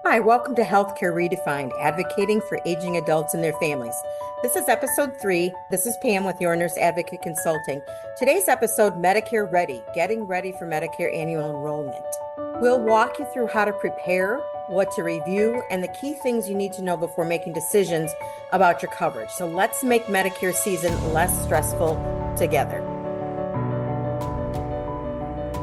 Hi, welcome to Healthcare Redefined, advocating for aging adults and their families. This is episode 3. This is Pam with Your Nurse Advocate Consulting. Today's episode, Medicare Ready, Getting Ready for Medicare Annual Enrollment. We'll walk you through how to prepare, what to review, and the key things you need to know before making decisions about your coverage. So let's make Medicare season less stressful together.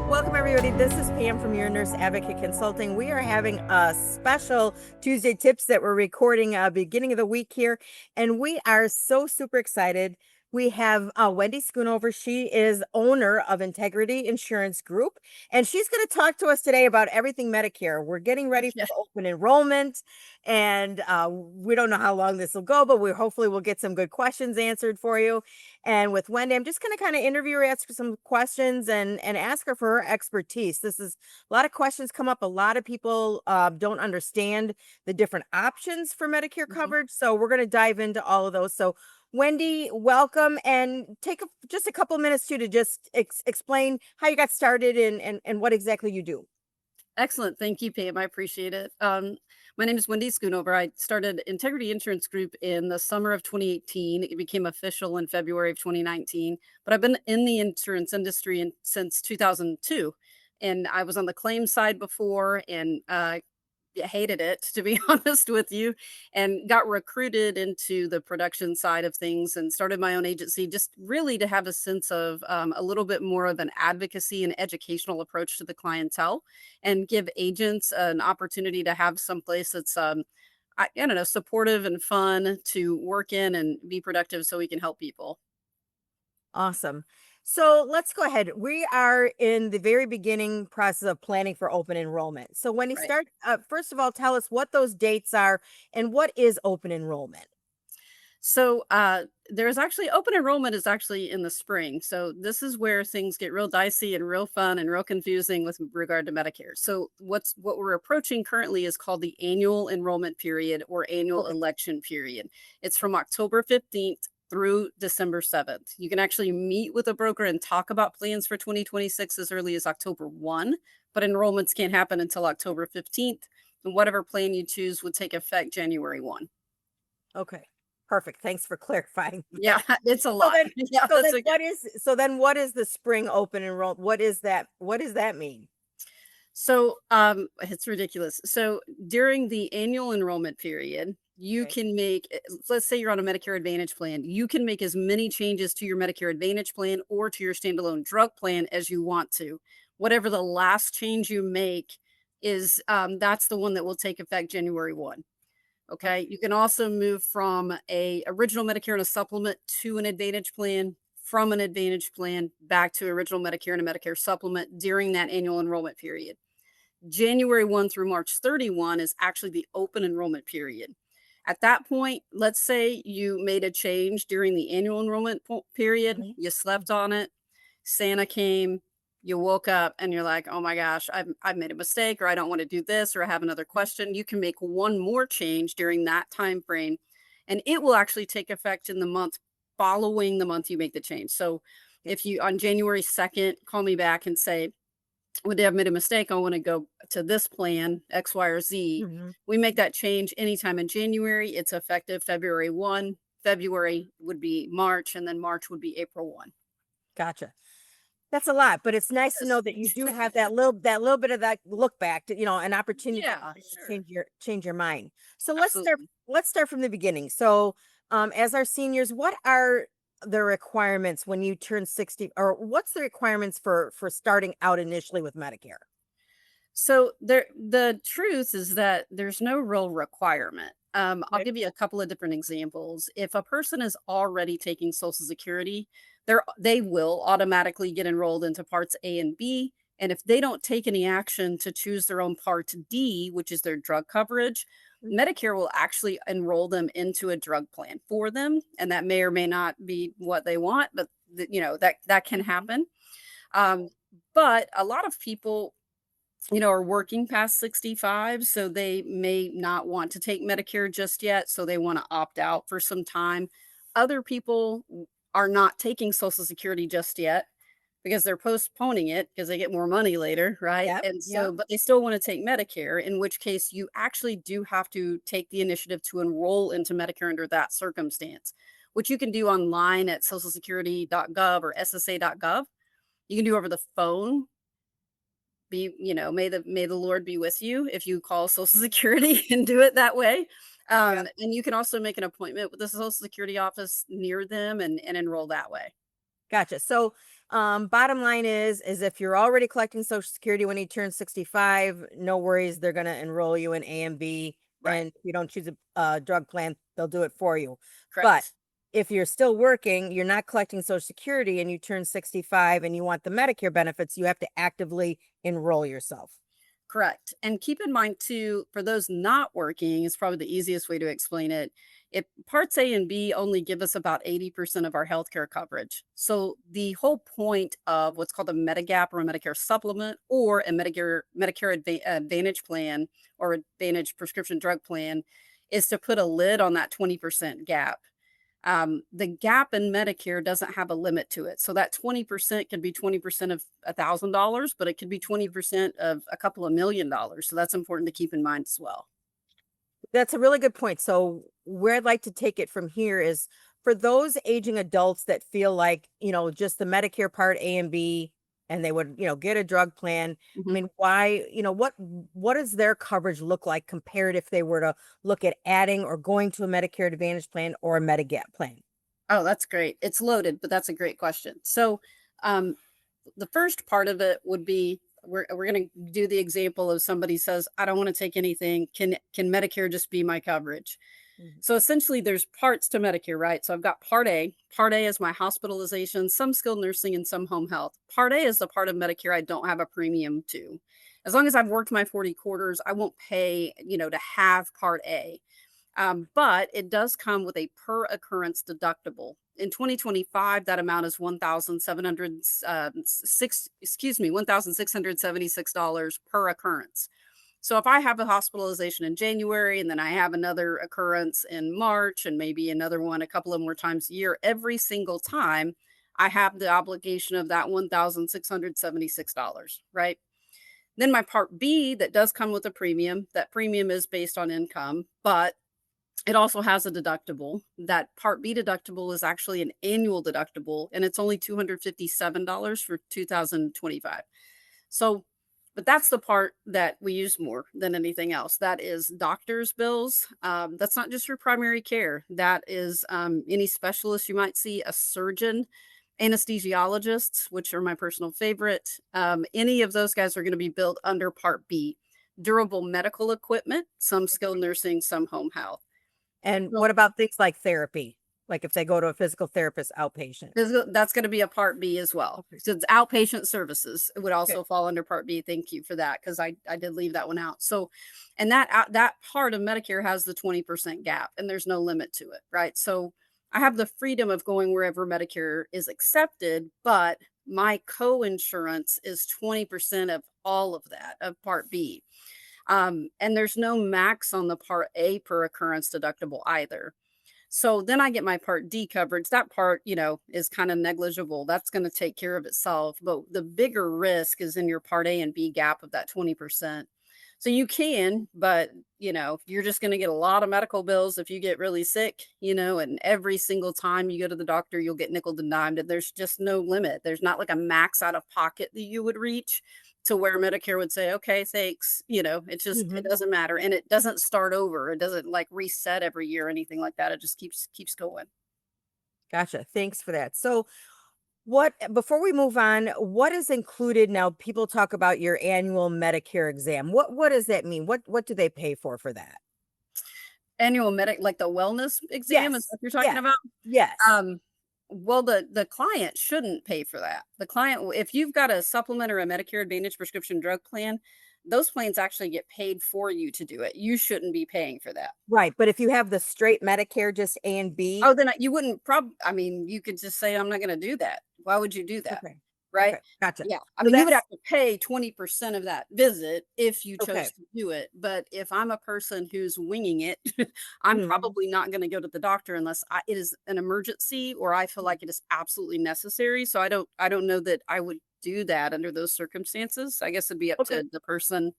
Welcome, everybody. This is Pam from Your Nurse Advocate Consulting. We are having a special Tuesday tips that we're recording beginning of the week here, and we are so super excited. We have Wendi Schoonover. She is owner of Integrity Insurance Group, and she's going to talk to us today about everything Medicare. We're getting ready for open enrollment, and we don't know how long this will go, but we hopefully will get some good questions answered for you. And with Wendi, I'm just going to kind of interview her, ask her some questions, and ask her for her expertise. This is a lot of questions come up. A lot of people don't understand the different options for Medicare coverage, so we're going to dive into all of those. So Wendi, welcome, and take just a couple minutes too to just explain how you got started and what exactly you do. Excellent. Thank you, Pam. I appreciate it. My name is Wendi Schoonover. I started Integrity Insurance Group in the summer of 2018. It became official in February of 2019, but I've been in the insurance industry since 2002. And I was on the claim side before and hated it, to be honest with you, and got recruited into the production side of things and started my own agency just really to have a sense of a little bit more of an advocacy and educational approach to the clientele and give agents an opportunity to have some place that's I don't know, supportive and fun to work in and be productive so we can help people. Awesome. So let's go ahead. We are in the very beginning process of planning for open enrollment. So when you Right. start, first of all, tell us what those dates are and what is open enrollment. So there's actually open enrollment is actually in the spring. So this is where things get real dicey and real fun and real confusing with regard to Medicare. So what we're approaching currently is called the annual enrollment period or annual Okay. election period. It's from October 15th through December 7th. You can actually meet with a broker and talk about plans for 2026 as early as October 1, but enrollments can't happen until October 15th. And whatever plan you choose would take effect January 1. Okay. Perfect. Thanks for clarifying Yeah, that. it's a So lot. then, Yeah, so that's then okay. what is the spring open enroll? What is that? What does that mean? So, it's ridiculous. So, during the annual enrollment period, you Okay. can make, let's say you're on a Medicare Advantage plan, you can make as many changes to your Medicare Advantage plan or to your standalone drug plan as you want to. Whatever the last change you make is, that's the one that will take effect January 1. Okay. Okay. You can also move from a original Medicare and a supplement to an Advantage plan, from an Advantage plan back to original Medicare and a Medicare supplement during that annual enrollment period. January 1 through March 31 is actually the open enrollment period. At that point, let's say you made a change during the annual enrollment period, Mhm. you slept on it, Santa came, you woke up and you're like, "Oh my gosh, I've made a mistake or I don't want to do this or I have another question." You can make one more change during that time frame and it will actually take effect in the month following the month you make the change. So, Okay. if you on January 2nd call me back and say, would they have made a mistake? I want to go to this plan, X, Y, or Z. Mhm. We make that change anytime in January. It's effective February 1. February would be March, and then March would be April 1. Gotcha. That's a lot, but it's nice to know Yes. that you do have that little bit of that look back to, an opportunity Yeah, to sure. change your mind. So Absolutely. let's start from the beginning. So, as our seniors, what are the requirements when you turn 60, or what's the requirements for starting out initially with Medicare? So the truth is that there's no real requirement. I'll Okay. give you a couple of different examples. If a person is already taking Social Security, they will automatically get enrolled into Parts A and B. And if they don't take any action to choose their own Part D, which is their drug coverage, Mm. Medicare will actually enroll them into a drug plan for them, and that may or may not be what they want, but that can happen. Um, but a lot of people are working past 65, so they may not want to take Medicare just yet, so they want to opt out for some time. Other people are not taking Social Security just yet. because they're postponing it because they get more money later, right? Yep. And Yep. so, but they still want to take Medicare, in which case you actually do have to take the initiative to enroll into Medicare under that circumstance, which you can do online at socialsecurity.gov or ssa.gov. You can do over the phone. May the Lord be with you if you call Social Security and do it that way. Yep. And you can also make an appointment with the Social Security office near them and enroll that way. Gotcha. So, bottom line is if you're already collecting Social Security when you turn 65, no worries. They're going to enroll you in A and B. Right. And if you don't choose a drug plan, they'll do it for you. But Correct. if you're still working, you're not collecting Social Security and you turn 65 and you want the Medicare benefits, you have to actively enroll yourself. Correct. And keep in mind too, for those not working, is probably the easiest way to explain it. If parts A and B only give us about 80% of our healthcare coverage. So the whole point of what's called a Medigap or a Medicare supplement or a Advantage plan or Advantage prescription drug plan is to put a lid on that 20% gap. The gap in Medicare doesn't have a limit to it. So that 20% can be 20% of $1,000, but it could be 20% of a couple of $1 million. So that's important to keep in mind as well. That's a really good point. So, where I'd like to take it from here is for those aging adults that feel like, just the Medicare Part A and B and they would, get a drug plan. I Mhm. mean, why, what does their coverage look like compared if they were to look at adding or going to a Medicare Advantage plan or a Medigap plan? Oh, that's great. It's loaded, but that's a great question. So, um, the first part of it would be we're going to do the example of somebody says, "I don't want to take anything. Can Medicare just be my coverage?" Mhm. So essentially, there's parts to Medicare, right? So I've got Part A. Part A is my hospitalization, some skilled nursing, and some home health. Part A is the part of Medicare I don't have a premium to. As long as I've worked my 40 quarters, I won't pay, to have Part A. But it does come with a per occurrence deductible. In 2025, that amount is 1,676 per occurrence. So if I have a hospitalization in January and then I have another occurrence in March and maybe another one a couple of more times a year, every single time I have the obligation of that $1,676, right? Then my part B that does come with a premium, that premium is based on income, but it also has a deductible. That Part B deductible is actually an annual deductible, and it's only $257 for 2025. So, but that's the part that we use more than anything else. That is doctor's bills. That's not just your primary care. That is any specialist you might see, a surgeon, anesthesiologists, which are my personal favorite. Any of those guys are going to be billed under Part B. Durable medical equipment, some skilled nursing, some home health. And So what about things like therapy? Like if they go to a physical therapist outpatient? that's gonna be a Part B as well. Okay. So it's outpatient services. It would Okay. also fall under Part B. Thank you for that, because I did leave that one out. So, and that part of Medicare has the 20% gap, and there's no limit to it, right? So I have the freedom of going wherever Medicare is accepted, but my co-insurance is 20% of all of that, of Part B. And there's no max on the Part A per occurrence deductible either. So then I get my Part D coverage. That part, is kind of negligible. That's going to take care of itself. But the bigger risk is in your Part A and B gap of that 20%. So you can, but you're just going to get a lot of medical bills if you get really sick, and every single time you go to the doctor, you'll get nickel and dimed. And there's just no limit. There's not like a max out of pocket that you would reach to where Medicare would say, okay, thanks. It Mhm. doesn't matter. And it doesn't start over. It doesn't like reset every year or anything like that. It just keeps going. Gotcha. Thanks for that. So, what before we move on, what is included now? People talk about your annual Medicare exam. What does that mean? What do they pay for that? Annual medic like the wellness exam is Yes. what you're talking Yes. about? Yes. Um, well, the client shouldn't pay for that. The client, if you've got a supplement or a Medicare Advantage prescription drug plan, those plans actually get paid for you to do it. You shouldn't be paying for that. Right. But if you have the straight Medicare, just A and B, Oh, then you wouldn't I mean, you could just say, I'm not going to do that. Why would you do that? okay. right? Okay, gotcha. Yeah. I So mean, you would that's have to pay 20% of that visit if you okay. chose to do it. But if I'm a person who's winging it, I'm Mhm. probably not going to go to the doctor unless it is an emergency or I feel Mhm. like it is absolutely necessary. So I don't know that I would do that under those circumstances. I guess it'd be up Okay, to the person.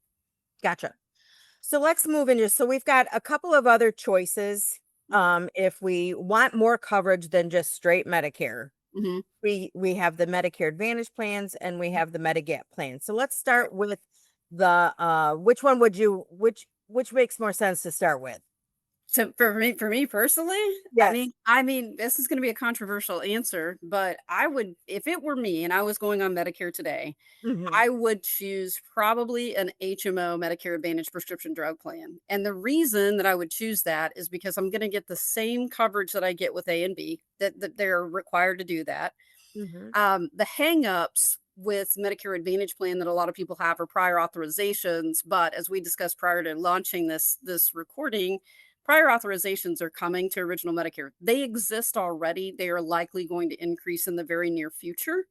gotcha. So let's move into so we've got a couple of other choices. If we want more coverage than just straight Medicare, Mhm. we have the Medicare Advantage plans and we have the Medigap plan. So let's start with the which one would you which makes more sense to start with? So for me personally, Yes. I mean, this is going to be a controversial answer, but I would, if it were me and I was going on Medicare today, Mhm. I would choose probably an HMO, Medicare Advantage prescription drug plan. And the reason that I would choose that is because I'm going to get the same coverage that I get with A and B, that they're required to do that. Mhm. The hangups with Medicare Advantage plan that a lot of people have are prior authorizations, but as we discussed prior to launching this recording, prior authorizations are coming to original Medicare. They exist already. They are likely going to increase in the very near future.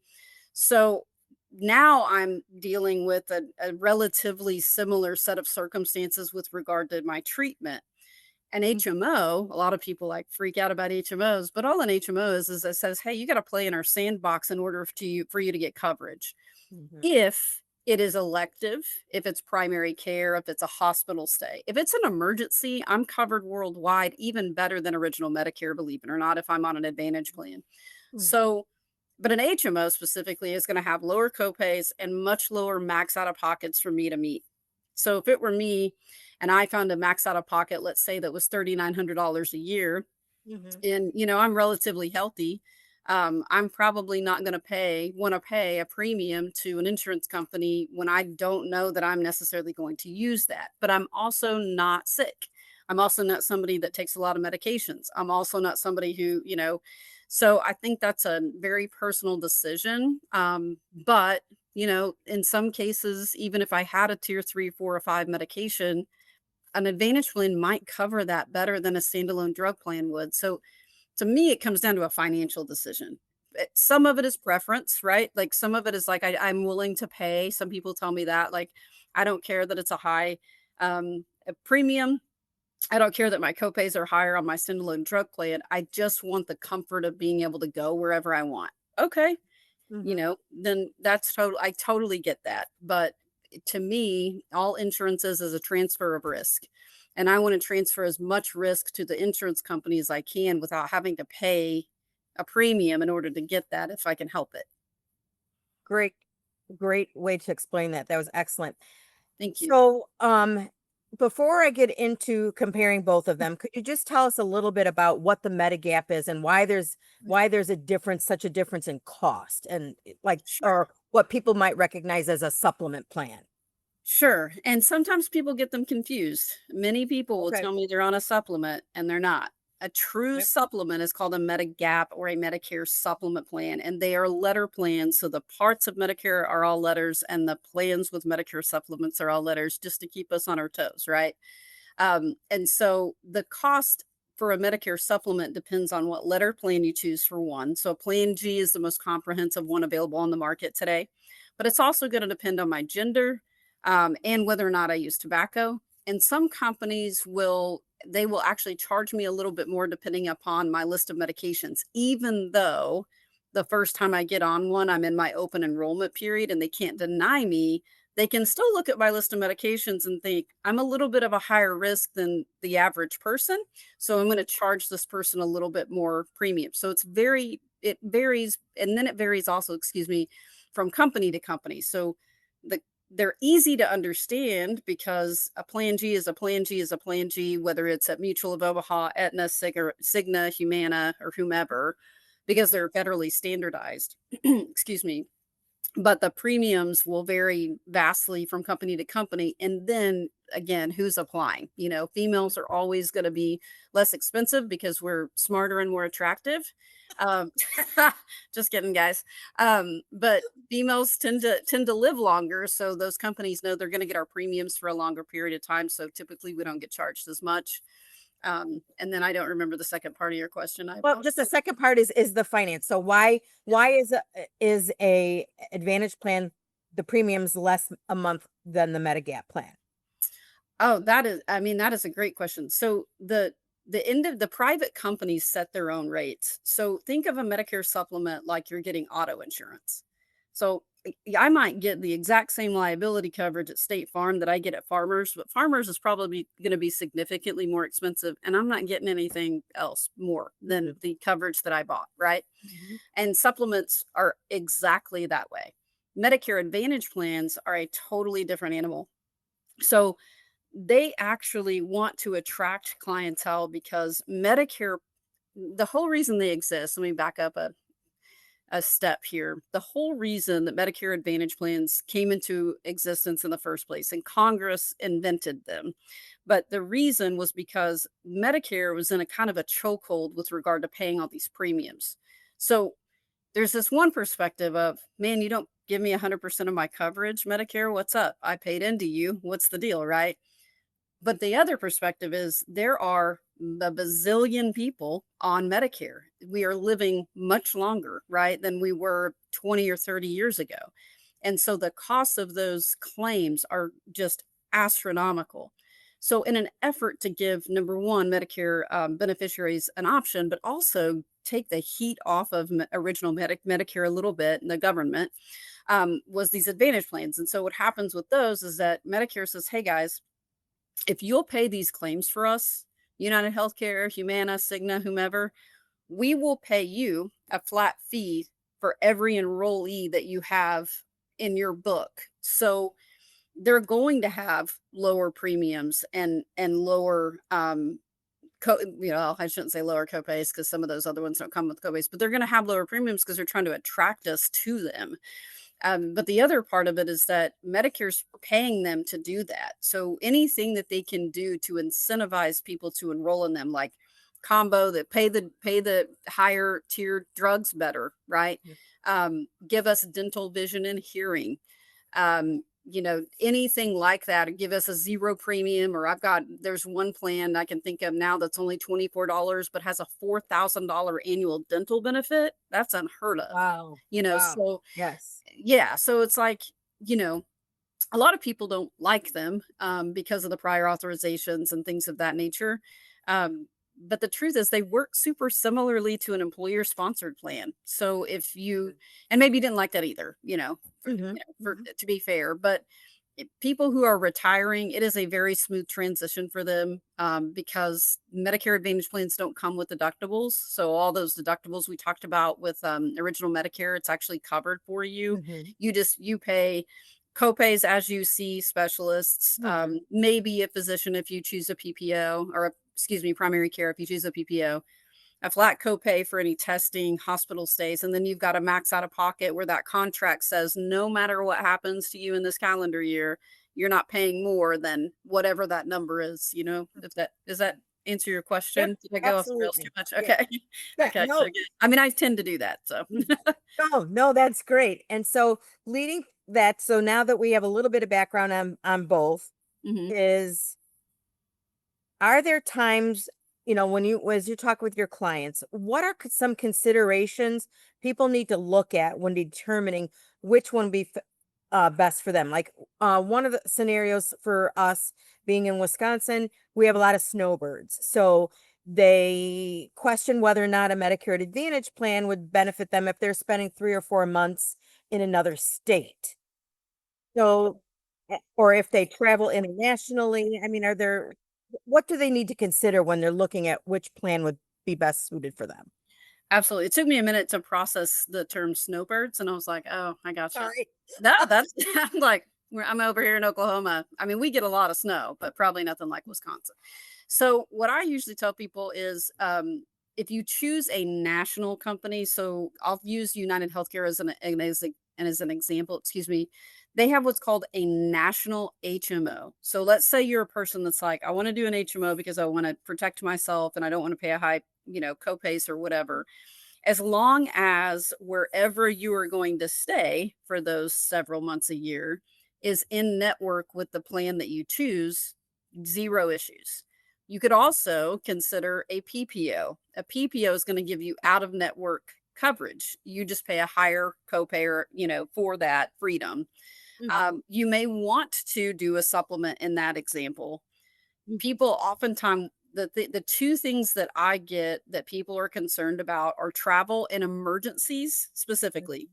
So now I'm dealing with a relatively similar set of circumstances with regard to my treatment. An HMO, a lot of people like freak out about HMOs, but all an HMO is it says, hey, you got to play in our sandbox in order for you to get coverage. Mhm. If it is elective, if it's primary care, if it's a hospital stay, if it's an emergency, I'm covered worldwide, even better than original Medicare, believe it or not, if I'm on an Advantage plan. Mhm. So, but an HMO specifically is going to have lower copays and much lower max out of pockets for me to meet. So, if it were me and I found a max out of pocket, let's say that was $3,900 a year, Mhm. and I'm relatively healthy, I'm probably not going to want to pay a premium to an insurance company when I don't know that I'm necessarily going to use that. But I'm also not sick. I'm also not somebody that takes a lot of medications. I'm also not somebody who, so I think that's a very personal decision. But in some cases, even if I had a tier 3, 4, or 5 medication, an Advantage plan might cover that better than a standalone drug plan would. So to me, it comes down to a financial decision. Some of it is preference, right? Like some of it is like I'm willing to pay. Some people tell me that, like, I don't care that it's a high a premium. I don't care that my copays are higher on my standalone drug plan. I just want the comfort of being able to go wherever I want. Okay, Mhm. then that's total. I totally get that. But to me, all insurances is a transfer of risk. And I want to transfer as much risk to the insurance company as I can without having to pay a premium in order to get that if I can help it. Great, great way to explain that. That was excellent. Thank you. So, before I get into comparing both of them, could you just tell us a little bit about what the Medigap is and why there's a difference, such a difference in cost, and like, Sure. or what people might recognize as a supplement plan? Sure. And sometimes people get them confused. Many people will Okay. tell me they're on a supplement and they're not. A true Okay. supplement is called a Medigap or a Medicare supplement plan, and they are letter plans. So the parts of Medicare are all letters, and the plans with Medicare supplements are all letters just to keep us on our toes, right? And so the cost for a Medicare supplement depends on what letter plan you choose for one. So Plan G is the most comprehensive one available on the market today, but it's also going to depend on my gender and whether or not I use tobacco. And some companies will actually charge me a little bit more depending upon my list of medications, even though the first time I get on one, I'm in my open enrollment period and they can't deny me. They can still look at my list of medications and think, I'm a little bit of a higher risk than the average person. So I'm going to charge this person a little bit more premium. So it varies. And then it varies also, excuse me, from company to company. So the, they're easy to understand because a plan G is a plan G is a plan G, whether it's at Mutual of Omaha, Aetna, Cigna, Humana, or whomever, because they're federally standardized. Excuse me, but the premiums will vary vastly from company to company. And then again, who's applying? Females are always going to be less expensive because we're smarter and more attractive. Um, just kidding, guys. But females tend to live longer, so those companies know they're going to get our premiums for a longer period of time. So typically, we don't get charged as much. And then I don't remember the second part of your question. I Well, just the second part is the finance. So why is a Advantage plan the premiums less a month than the Medigap plan? Oh, that is I mean, that is a great question. So the end of the private companies set their own rates. So think of a Medicare supplement like you're getting auto insurance. So I might get the exact same liability coverage at State Farm that I get at Farmers, but Farmers is probably going to be significantly more expensive, and I'm not getting anything else more than the coverage that I bought, right? Mhm. And supplements are exactly that way. Medicare Advantage plans are a totally different animal. So they actually want to attract clientele because Medicare, the whole reason they exist, let me back up a step here. The whole reason that Medicare Advantage plans came into existence in the first place, and Congress invented them. But the reason was because Medicare was in a kind of a chokehold with regard to paying all these premiums. So there's this one perspective of, man, you don't give me 100% of my coverage, Medicare. What's up? I paid into you. What's the deal, right? But the other perspective is there are a bazillion people on Medicare. We are living much longer, right, than we were 20 or 30 years ago. And so the costs of those claims are just astronomical. So, in an effort to give number one, Medicare beneficiaries an option, but also take the heat off of original Medicare a little bit and the government, was these advantage plans. And so, what happens with those is that Medicare says, hey guys, if you'll pay these claims for us, United Healthcare, Humana, Cigna, whomever, we will pay you a flat fee for every enrollee that you have in your book. So they're going to have lower premiums and lower I shouldn't say lower copays because some of those other ones don't come with copays, but they're going to have lower premiums because they're trying to attract us to them. But the other part of it is that Medicare's paying them to do that. So anything that they can do to incentivize people to enroll in them, like combo that pay the higher tier drugs better, right? Yeah. Give us dental, vision, and hearing. Anything like that, give us a zero premium, or there's one plan I can think of now that's only $24 but has a $4,000 annual dental benefit. That's unheard of. Wow. Wow. So Yes. yeah, so it's like, you know, a lot of people don't like them because of the prior authorizations and things of that nature. But the truth is, they work super similarly to an employer sponsored plan. So if you, and maybe you didn't like that either, Mhm. for Mhm. to be fair, but people who are retiring, it is a very smooth transition for them because Medicare Advantage plans don't come with deductibles. So all those deductibles we talked about with original Medicare, it's actually covered for you. Mhm. You pay copays as you see specialists, Mhm. maybe a physician if you choose a PPO, or excuse me, primary care if you choose a PPO, a flat copay for any testing, hospital stays, and then you've got a max out of pocket where that contract says no matter what happens to you in this calendar year, you're not paying more than whatever that number is, if that does that answer your Yep. question? Did I go off the rails too Absolutely. much? Yeah. Okay. Yeah. Okay. So No. good. I mean, I tend to do that. So Mhm. No, no, that's great. And so leading that, so now that we have a little bit of background on both, mhm. is are there times, when as you talk with your clients, what are some considerations people need to look at when determining which one be best for them? Like one of the scenarios for us being in Wisconsin, we have a lot of snowbirds. So they question whether or not a Medicare Advantage plan would benefit them if they're spending 3 or 4 months in another state. So, or if they travel internationally, I mean, what do they need to consider when they're looking at which plan would be best suited for them? Absolutely. It took me a minute to process the term snowbirds, and I was like, "Oh, I gotcha." Sorry. That's I'm like, I'm over here in Oklahoma. I mean, we get a lot of snow, but probably nothing like Wisconsin. So, what I usually tell people is, if you choose a national company, so I'll use United Healthcare as an example. Excuse me, they have what's called a national HMO. So, let's say you're a person that's like, I want to do an HMO because I want to protect myself and I don't want to pay a high, copays or whatever. As long as wherever you are going to stay for those several months a year is in network with the plan that you choose, zero issues. You could also consider a PPO. A PPO is going to give you out of network coverage. You just pay a higher copay or, for that freedom. Mhm, You may want to do a supplement in that example. People oftentimes the two things that I get that people are concerned about are travel and emergencies mhm, specifically.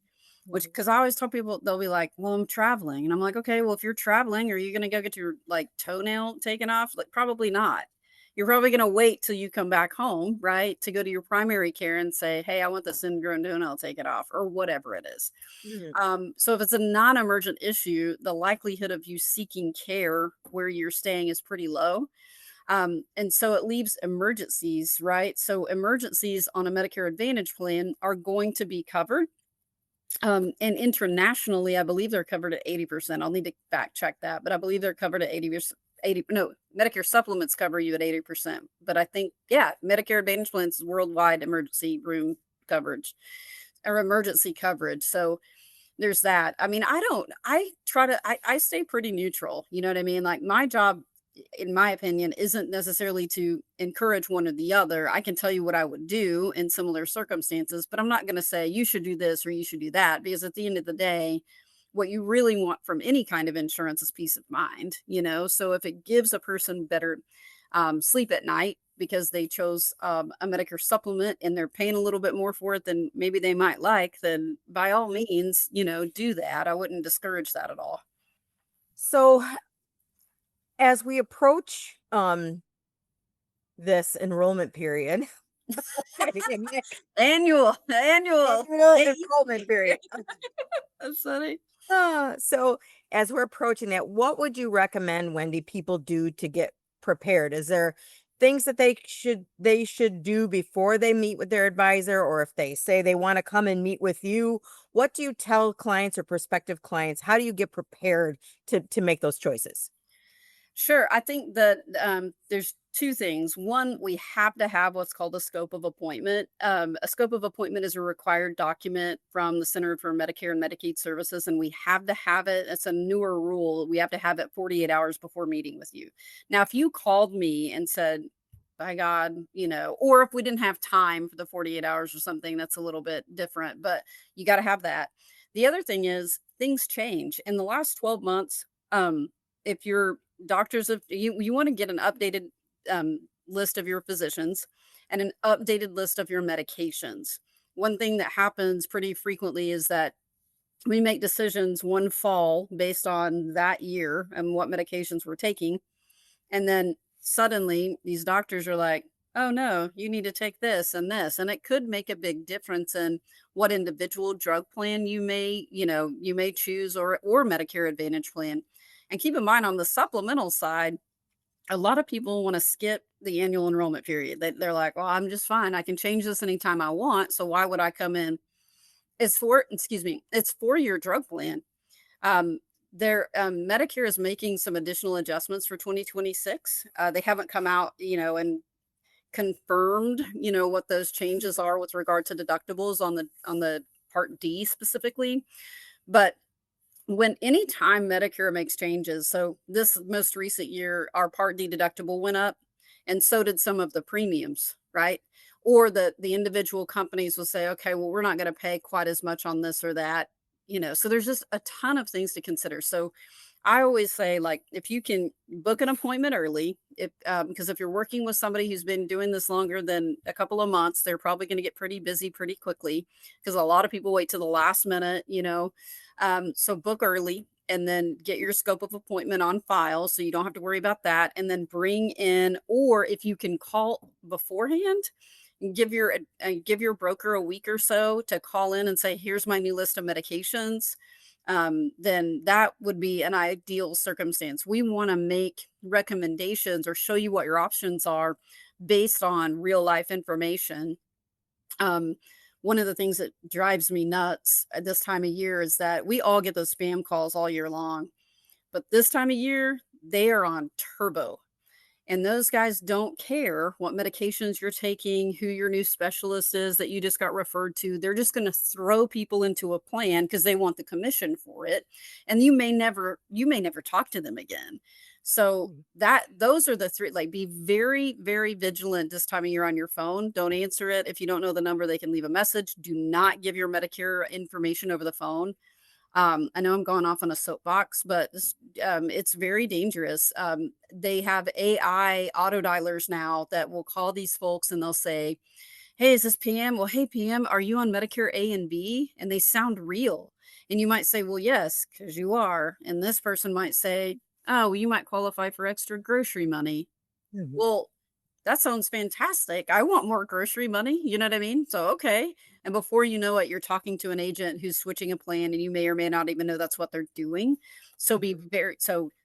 Which, mhm, because I always tell people, they'll be like, "Well, I'm traveling," and I'm like, "Okay, well, if you're traveling, are you going to go get your like toenail taken off?" Like, probably not. You're probably going to wait till you come back home, right, to go to your primary care and say, "Hey, I want this ingrown toenail taken off," or whatever it is. mhm. So if it's a non-emergent issue, the likelihood of you seeking care where you're staying is pretty low. And so it leaves emergencies, right? So emergencies on a Medicare Advantage plan are going to be covered. And internationally, I believe they're covered at 80%. I'll need to fact check that, but I believe they're covered at 80%. 80, no, Medicare supplements cover you at 80%. But I think, yeah, Medicare Advantage plans is worldwide emergency room coverage or emergency coverage. So there's that. I mean, I stay pretty neutral, you know what I mean? Like, my job, in my opinion, isn't necessarily to encourage one or the other. I can tell you what I would do in similar circumstances, but I'm not gonna say, "You should do this," or "You should do that," because at the end of the day, what you really want from any kind of insurance is peace of mind, you know? So if it gives a person better, sleep at night because they chose a Medicare supplement and they're paying a little bit more for it than maybe they might like, then by all means, do that. I wouldn't discourage that at all. So as we approach this enrollment period, Annual. annual Hey, enrollment period. that's funny. So as we're approaching that, what would you recommend, Wendy, people do to get prepared? Is there things that they should do before they meet with their advisor, or if they say they want to come and meet with you, what do you tell clients or prospective clients? How do you get prepared to make those choices? Sure. I think that there's two things. One, we have to have what's called a scope of appointment. A scope of appointment is a required document from the Center for Medicare and Medicaid Services, and we have to have it. It's a newer rule. We have to have it 48 hours before meeting with you. Now, if you called me and said, by God, or if we didn't have time for the 48 hours or something, that's a little bit different, but you got to have that. The other thing is things change. In the last 12 months, if your doctors of you want to get an updated list of your physicians and an updated list of your medications. One thing that happens pretty frequently is that we make decisions one fall based on that year and what medications we're taking, and then suddenly these doctors are like, "Oh no, you need to take this and this." And it could make a big difference in what individual drug plan you may choose, or Medicare Advantage plan. And keep in mind, on the supplemental side, a lot of people want to skip the annual enrollment period. They're like, "Well, I'm just fine. I can change this anytime I want. So why would I come in?" It's for your drug plan. Um, Medicare is making some additional adjustments for 2026. They haven't come out, and confirmed, what those changes are with regard to deductibles on the Part D specifically. But when anytime Medicare makes changes, so this most recent year, our Part D deductible went up, and so did some of the premiums, right? Or the individual companies will say, okay, well, we're not going to pay quite as much on this or that, So there's just a ton of things to consider. So I always say, like, if you can book an appointment early, if because if you're working with somebody who's been doing this longer than a couple of months, they're probably going to get pretty busy pretty quickly because a lot of people wait to the last minute. So book early and then get your scope of appointment on file so you don't have to worry about that. And then bring in, or if you can call beforehand, give your broker a week or so to call in and say, "Here's my new list of medications." Then that would be an ideal circumstance. We want to make recommendations or show you what your options are based on real life information. um, One of the things that drives me nuts at this time of year is that we all get those spam calls all year long, but this time of year, they are on turbo. And those guys don't care what medications you're taking, who your new specialist is that you just got referred to. They're just going to throw people into a plan because they want the commission for it. And you may never talk to them again. So Mhm. that those are the three, like, be very, very vigilant this time of year on your phone. Don't answer it. If you don't know the number, they can leave a message. Do not give your Medicare information over the phone. I know I'm going off on a soapbox, but it's very dangerous. They have AI auto dialers now that will call these folks and they'll say, "Hey, is this PM? Well, hey, PM, are you on Medicare A and B?" And they sound real. And you might say, "Well, yes, because you are." And this person might say, "Oh, well, you might qualify for extra grocery money." Mhm. Well, that sounds fantastic. I want more grocery money, you know what I mean? So, okay. And before you know it, you're talking to an agent who's switching a plan and you may or may not even know that's what they're doing. So be very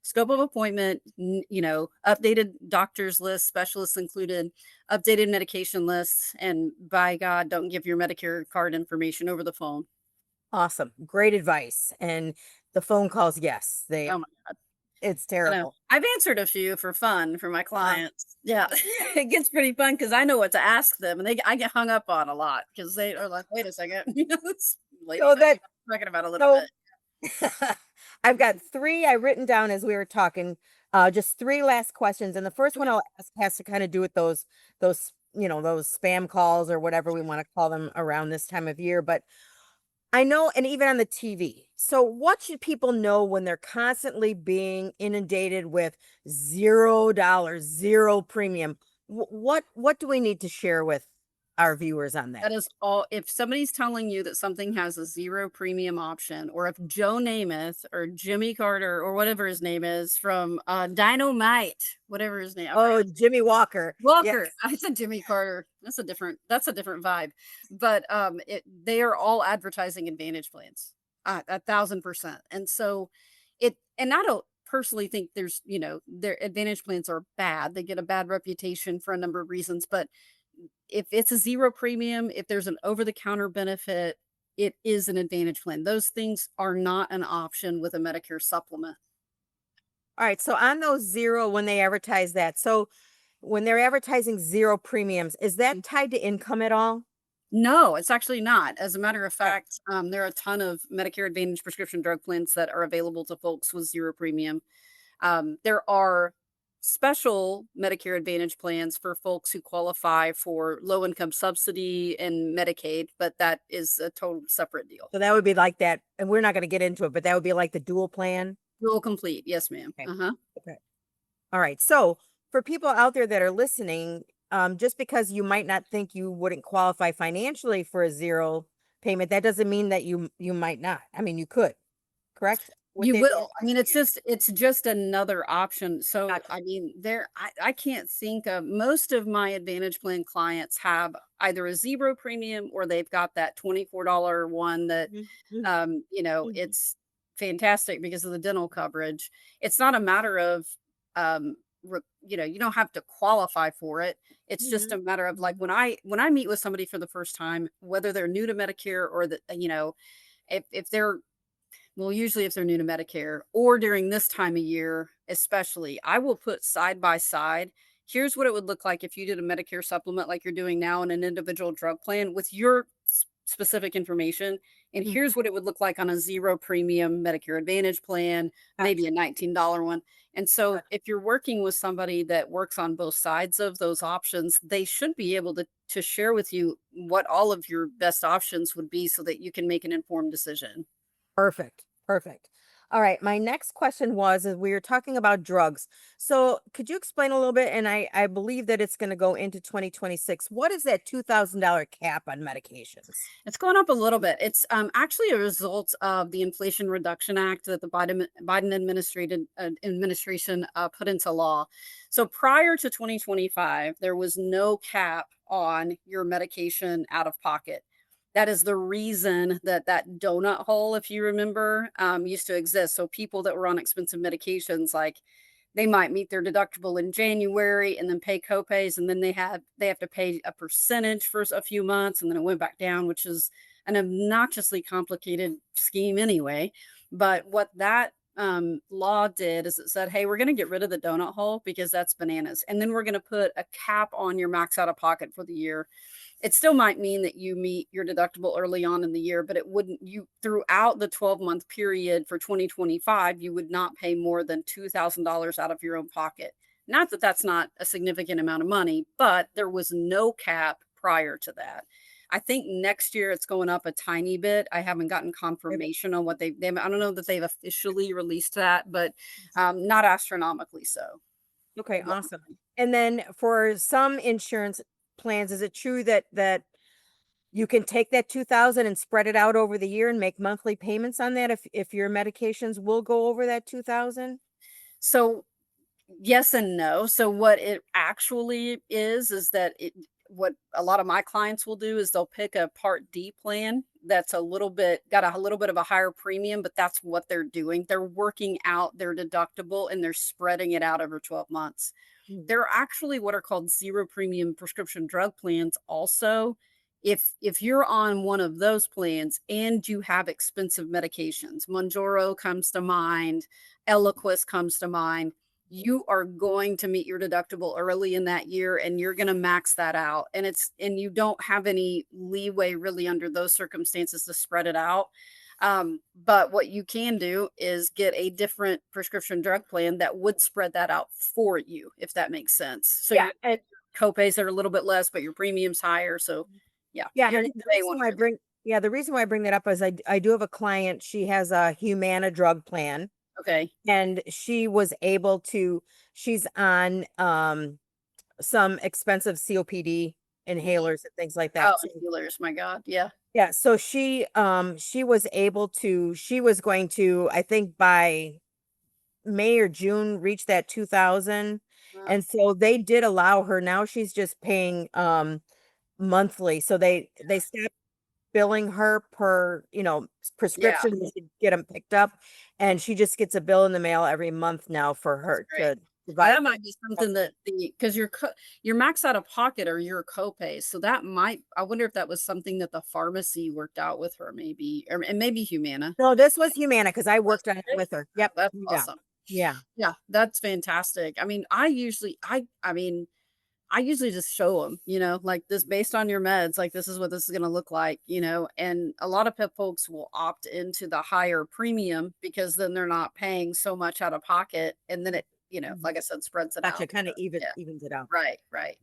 scope of appointment, updated doctors list, specialists included, updated medication lists, and by God, don't give your Medicare card information over the phone. Awesome. Great advice. And the phone calls, yes, Oh my God. it's I know. terrible. I've answered a few for fun for my Uh, clients. Yeah. It gets pretty fun because I know what to ask them, and I get hung up on a lot because they are like, "Wait a second, this lady so knows that what I'm talking about a little so bit." I've got 3 I written down as we were talking, just 3 last questions, and the first one Okay. I'll ask has to kinda do with those spam calls or whatever we wanna call them around this time of year, but I know and even on the TV. So what should people know when they're constantly being inundated with $0, 0 premium? What do we need to share with our viewers on that? That is all. If somebody's telling you that something has a 0 premium option, or if Joe Namath or Jimmy Carter or whatever his name is from, Dynamite, whatever his name, I forgot Oh, his name. Jimmy Walker. Yes. Walker. I said Jimmy Carter. That's a different vibe. But, they are all advertising Advantage plans, 1,000%. And so and I don't personally think their Advantage plans are bad. They get a bad reputation for a number of reasons, but if it's a 0 premium, if there's an over the counter benefit, it is an Advantage plan. Those things are not an option with a Medicare supplement. Alright, so on those 0 when they advertise that, so when they're advertising 0 premiums, is that tied to income at all? No, it's actually not. As a matter of Okay. fact, there are a ton of Medicare Advantage prescription drug plans that are available to folks with 0 premium. There are special Medicare Advantage plans for folks who qualify for low income subsidy and Medicaid, but that is a total separate deal. So that would be like that and we're not gonna get into it, but that would be like the dual plan? Dual complete. Yes, ma'am. Okay. Uh-huh. Okay. Alright, so for people out there that are listening, just because you might not think you wouldn't qualify financially for a 0 payment, that doesn't mean that you might not. I mean, you could, correct? With You the will. advantage I mean, it's just another option. So, gotcha. I mean, I can't think of most of my Advantage Plan clients have either a 0 premium or they've got that $24 one that, Mhm, mhm, mhm, it's fantastic because of the dental coverage. It's not a matter of, you don't have to qualify for it. It's just mhm, a matter of like mhm. when I meet with somebody for the first time, whether they're new to Medicare or if they're well, usually if they're new to Medicare or during this time of year, especially, I will put side by side. Here's what it would look like if you did a Medicare supplement like you're doing now in an individual drug plan with your specific information. And Mhm. here's what it would look like on a 0 premium Medicare Advantage plan, maybe Gotcha, a $19 one. And so gotcha. if you're working with somebody that works on both sides of those options, they should be able to share with you what all of your best options would be so that you can make an informed decision. Perfect. Perfect. All right. My next question was is we were talking about drugs. So could you explain a little bit? And I believe that it's going to go into 2026. What is that $2,000 cap on medications? It's going up a little bit. It's actually a result of the Inflation Reduction Act that the Biden administration put into law. So prior to 2025, there was no cap on your medication out of pocket. That is the reason that that donut hole, if you remember, used to exist. So people that were on expensive medications, like they might meet their deductible in January and then pay copays, and then they have to pay a percentage for a few months, and then it went back down, which is an obnoxiously complicated scheme anyway. But what that law did is it said, "Hey, we're going to get rid of the donut hole because that's bananas, and then we're going to put a cap on your max out of pocket for the year." It still might mean that you meet your deductible early on in the year, but it wouldn't you throughout the 12-month period for 2025, you would not pay more than $2,000 out of your own pocket. Not that that's not a significant amount of money, but there was no cap prior to that. I think next year it's going up a tiny bit. I haven't gotten confirmation on what I don't know that they've officially released that, but not astronomically so. Okay, awesome. And then for some insurance plans, is it true that you can take that 2,000 and spread it out over the year and make monthly payments on that if your medications will go over that 2,000? So yes and no. So what it actually is that what a lot of my clients will do is they'll pick a Part D plan that's a little bit of a higher premium, but that's what they're doing. They're working out their deductible and they're spreading it out over 12 months. Mm. There are actually what are called zero premium prescription drug plans also. If you're on one of those plans and you have expensive medications, Monjoro comes to mind, Eliquis comes to mind, you are going to meet your deductible early in that year and you're going to max that out, and you don't have any leeway really under those circumstances to spread it out. But what you can do is get a different prescription drug plan that would spread that out for you, if that makes sense. So Yeah, your and copays are a little bit less, but your premium's higher. So yeah, yeah, you're and gonna the pay reason one why I or the bring yeah, the reason why I bring that up is I do have a client, she has a Humana drug plan, okay. and she's on some expensive COPD inhalers and things like Oh, that. So healers, my God. Yeah. yeah, so she was going to, I think by May or June, reach that 2,000. Wow. And so they did allow her. Now she's just paying monthly. So they stopped billing her per, Yeah, prescription. We should get them picked up, and she just gets a bill in the mail every month now for that's her great. to And provide. that might be something that because your max out of pocket or your copay. So that might I wonder if that was something that the pharmacy worked out with her maybe, or and maybe Humana. No, this was Humana because I Was worked on it it? with her. Oh, Yep. that's Yeah. awesome. Yeah. Yeah, that's fantastic. I mean, I usually just show them, like this based on your meds, like this is what this is going to look like, and a lot of pet folks will opt into the higher premium because then they're not paying so much out of pocket. And then it, Mhm. like I said, spreads it Gotcha. out. Kind of Yeah. evens it out. Right. Right.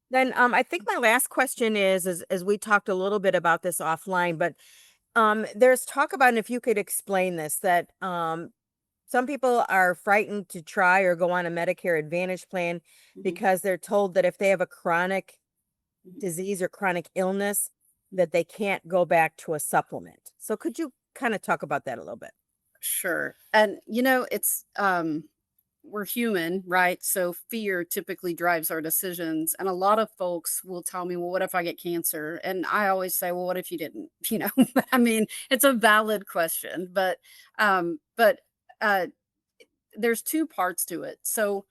Then I think my last question is as we talked a little bit about this offline, but there's talk about, and if you could explain this, that some people are frightened to try or go on a Medicare Advantage plan Mhm, because they're told that if they have a chronic mhm. disease or chronic illness, that they can't go back to a supplement. So could you kind of talk about that a little bit? Sure. And it's we're human, right? So fear typically drives our decisions. And a lot of folks will tell me, well, what if I get cancer? And I always say, well, what if you didn't? I mean, it's a valid question, but uh there's 2 parts to it. So,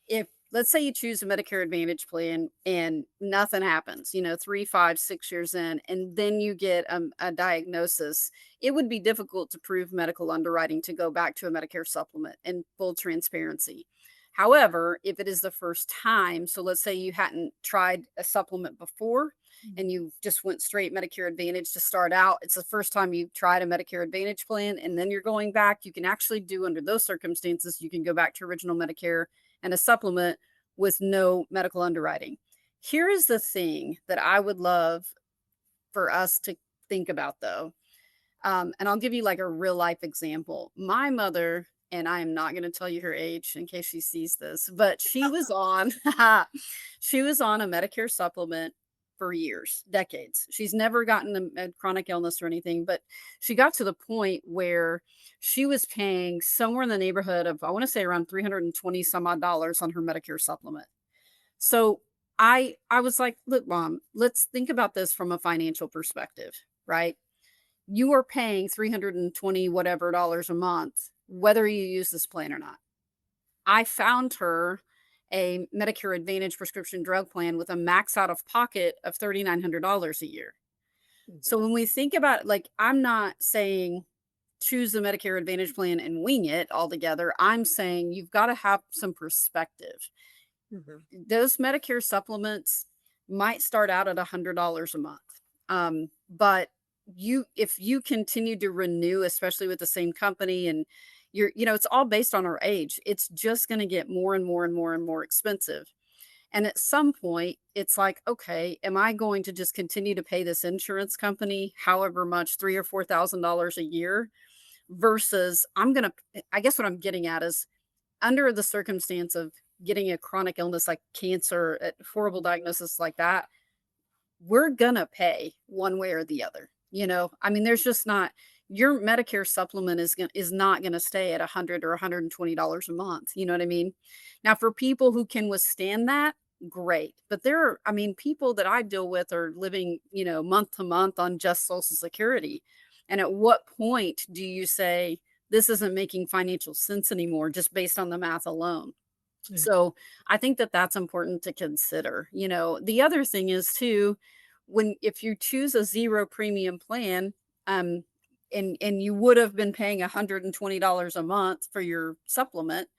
if let's say you choose a Medicare Advantage plan and nothing happens, 3, 5, 6 years in, and then you get a diagnosis, it would be difficult to prove medical underwriting to go back to a Medicare supplement in full transparency. However, if it is the first time, so let's say you hadn't tried a supplement before Mhm. and you just went straight Medicare Advantage to start out, it's the first time you've tried a Medicare Advantage plan and then you're going back, you can actually do under those circumstances, you can go back to original Medicare and a supplement with no medical underwriting. Here is the thing that I would love for us to think about though. And I'll give you like a real life example. My mother, and I am not going to tell you her age in case she sees this, but she was on she was on a Medicare supplement for years, decades. She's never gotten a chronic illness or anything, but she got to the point where she was paying somewhere in the neighborhood of I want to say around 320 some odd dollars on her Medicare supplement. So I was like, "Look, mom, let's think about this from a financial perspective, right? You are paying 320 whatever dollars a month, whether you use this plan or not. I found her a Medicare Advantage prescription drug plan with a max out of pocket of $3,900 a year. Mhm. So when we think about like, I'm not saying choose the Medicare Advantage plan and wing it altogether. I'm saying you've got to have some perspective. Mhm. Those Medicare supplements might start out at $100 a month. But if you continue to renew, especially with the same company, and it's all based on our age, it's just going to get more and more and more and more expensive. And at some point, it's like, okay, am I going to just continue to pay this insurance company however much, three or $4,000 a year, versus I guess what I'm getting at is, under the circumstance of getting a chronic illness like cancer, a horrible diagnosis like that, we're gonna pay one way or the other. I mean, there's just not, your Medicare supplement is not gonna stay at 100 or $120 a month. You know what I mean? Now, for people who can withstand that, great. But I mean, people that I deal with are living, month to month on just Social Security. And at what point do you say this isn't making financial sense anymore just based on the math alone? Mhm. So I think that that's important to consider. The other thing is too, if you choose a zero premium plan, um, and you would have been paying $120 a month for your supplement,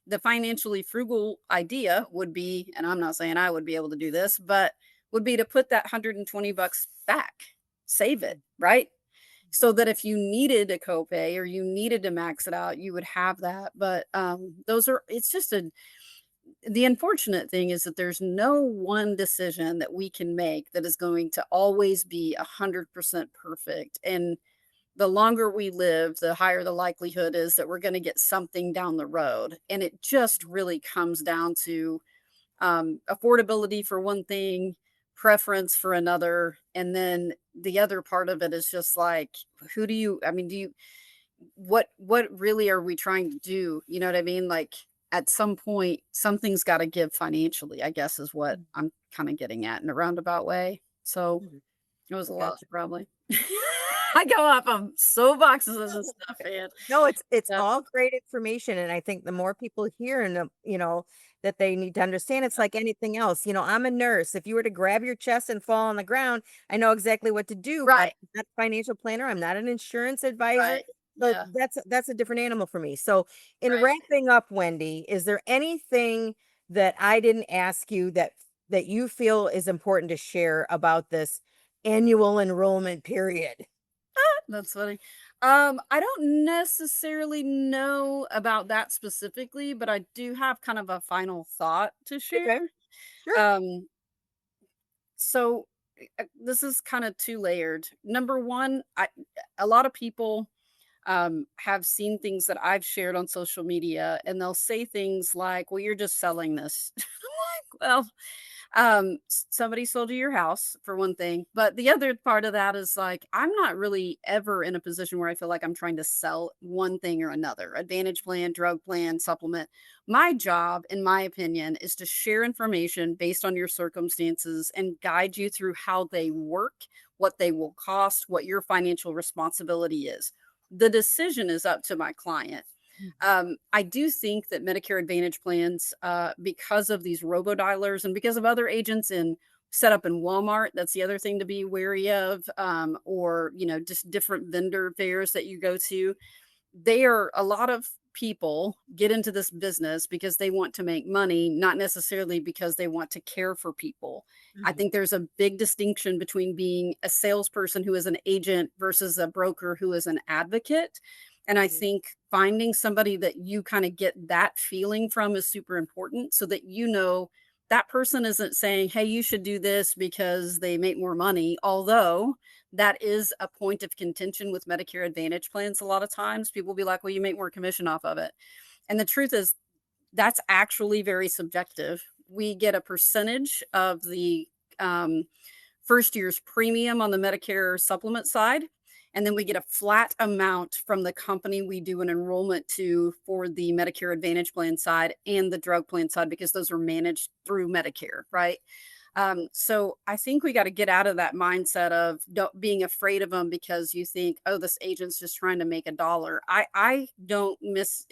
the financially frugal idea would be, and I'm not saying I would be able to do this, but would be to put that 120 bucks back, save it, right? So that if you needed a copay or you needed to max it out, you would have that. But it's just the unfortunate thing is that there's no one decision that we can make that is going to always be 100% perfect. And the longer we live, the higher the likelihood is that we're going to get something down the road. And it just really comes down to affordability for one thing, preference for another. And then the other part of it is just like, I mean, what really are we trying to do? You know what I mean? Like, at some point, something's got to give financially, I guess, is what I'm kind of getting at in a roundabout way. So Mhm. it was a lot, Gotcha. probably. I go off on soapboxes of this stuff, man. No, it's Yep, all great information, and I think the more people hear and, that they need to understand, it's yep. like anything else. I'm a nurse. If you were to grab your chest and fall on the ground, I know exactly what to do, but Right, I'm not a financial planner. I'm not an insurance advisor. right. So Yeah, that's a different animal for me. So in right. wrapping up, Wendy, is there anything that I didn't ask you that you feel is important to share about this annual enrollment period? That's funny. I don't necessarily know about that specifically, but I do have kind of a final thought to share. Okay, sure. Um, so this is kind of two layered. Number one, a lot of people have seen things that I've shared on social media, and they'll say things like, "Well, you're just selling this." I'm like, well, somebody sold you your house for one thing, but the other part of that is like, I'm not really ever in a position where I feel like I'm trying to sell one thing or another, advantage plan, drug plan, supplement. My job, in my opinion, is to share information based on your circumstances and guide you through how they work, what they will cost, what your financial responsibility is. The decision is up to my client. I do think that Medicare Advantage plans, because of these robo dialers and because of other agents set up in Walmart, that's the other thing to be wary of, or just different vendor fairs that you go to. A lot of people get into this business because they want to make money, not necessarily because they want to care for people. I Mhm. think there's a big distinction between being a salesperson who is an agent versus a broker who is an advocate. And I Mhm. think finding somebody that you kind of get that feeling from is super important, so that that person isn't saying, "Hey, you should do this because they make more money." Although that is a point of contention with Medicare Advantage plans a lot of times. People will be like, "Well, you make more commission off of it." And the truth is, that's actually very subjective. We get a percentage of the um, first year's premium on the Medicare supplement side, and then we get a flat amount from the company we do an enrollment to for the Medicare Advantage plan side and the drug plan side, because those are managed through Medicare, right? So I think we got to get out of that mindset of being afraid of them because you think, oh, this agent's just trying to make a dollar. I don't miss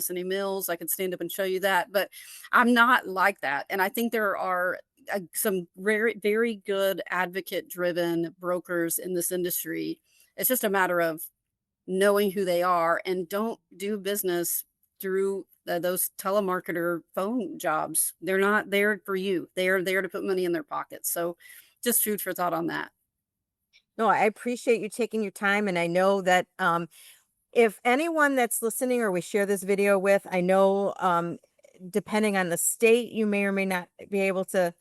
any meals. I could stand up and show you that, but I'm not like that. And I think there are some very, very good advocate driven brokers in this industry. It's just a matter of knowing who they are, and don't do business through those telemarketer phone jobs. They're not there for you. They are there to put money in their pockets. So just food for thought on that. No, I appreciate you taking your time, and I know that if anyone that's listening or we share this video with, I know depending on the state, you may or may not be able to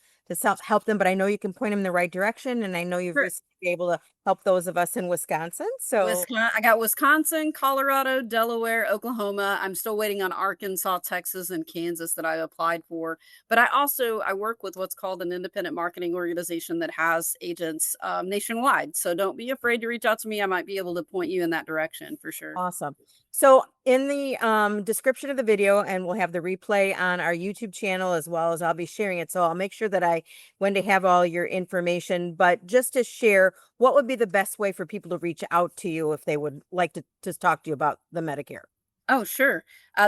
help them, but I know you can point them in the right direction, and I know you've recently been able to help those of us in Wisconsin. So I got Wisconsin, Colorado, Delaware, Oklahoma. I'm still waiting on Arkansas, Texas, and Kansas that I applied for. But I work with what's called an independent marketing organization that has agents nationwide. So don't be afraid to reach out to me. I might be able to point you in that direction for sure. awesome. So in the description of the video, and we'll have the replay on our YouTube channel as well as I'll be sharing it. So I'll make sure that when to have all your information. But just to share, what would be the best way for people to reach out to you if they would like to just talk to you about the Medicare? Oh, sure.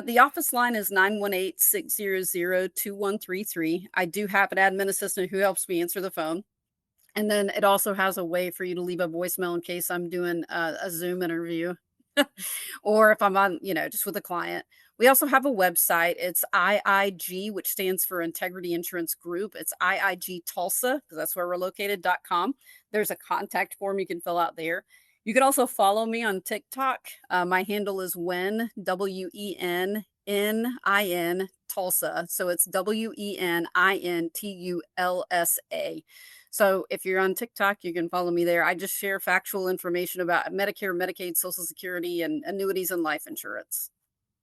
The office line is 918-600-2133. I do have an admin assistant who helps me answer the phone. And then it also has a way for you to leave a voicemail in case I'm doing a Zoom interview or if I'm on, just with a client. We also have a website. It's IIG, which stands for Integrity Insurance Group. It's IIG Tulsa, because that's where we're located.com. There's a contact form you can fill out there. You can also follow me on TikTok. My handle is WENNIN Tulsa. So it's WENINTULSA. So if you're on TikTok, you can follow me there. I just share factual information about Medicare, Medicaid, Social Security, and annuities and life insurance.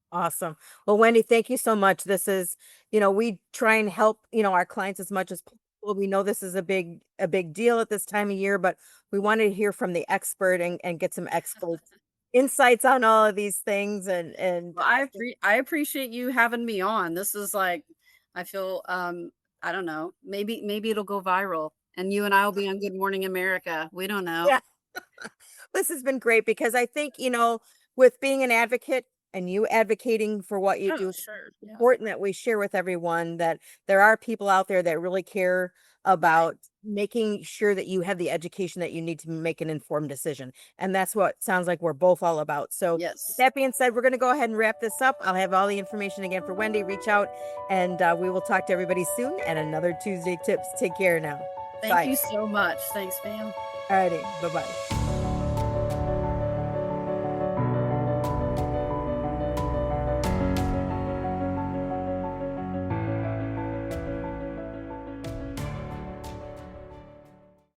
Awesome. Well, Wendy, thank you so much. This is, we try and help, our clients as much as possible. We know this is a big deal at this time of year, but we wanted to hear from the expert and get some expert insights on all of these things. And Well, I appreciate you having me on. This is like, I feel I don't know, maybe it'll go viral and you and I will be on Good Morning America. We don't know. yeah, this has been great because I think, with being an advocate and you advocating for what you Oh, do, sure. Yeah. important that we share with everyone that there are people out there that really care Right. about making sure that you have the education that you need to make an informed decision. And that's what sounds like we're both all about. So, with Yes. that being said, we're going to go ahead and wrap this up. I'll have all the information again for Wendy. Reach out and we will talk to everybody soon. And another Tuesday Tips. Take care now. Thank Bye. you so much. Thanks, Pam. Alrighty. Bye bye.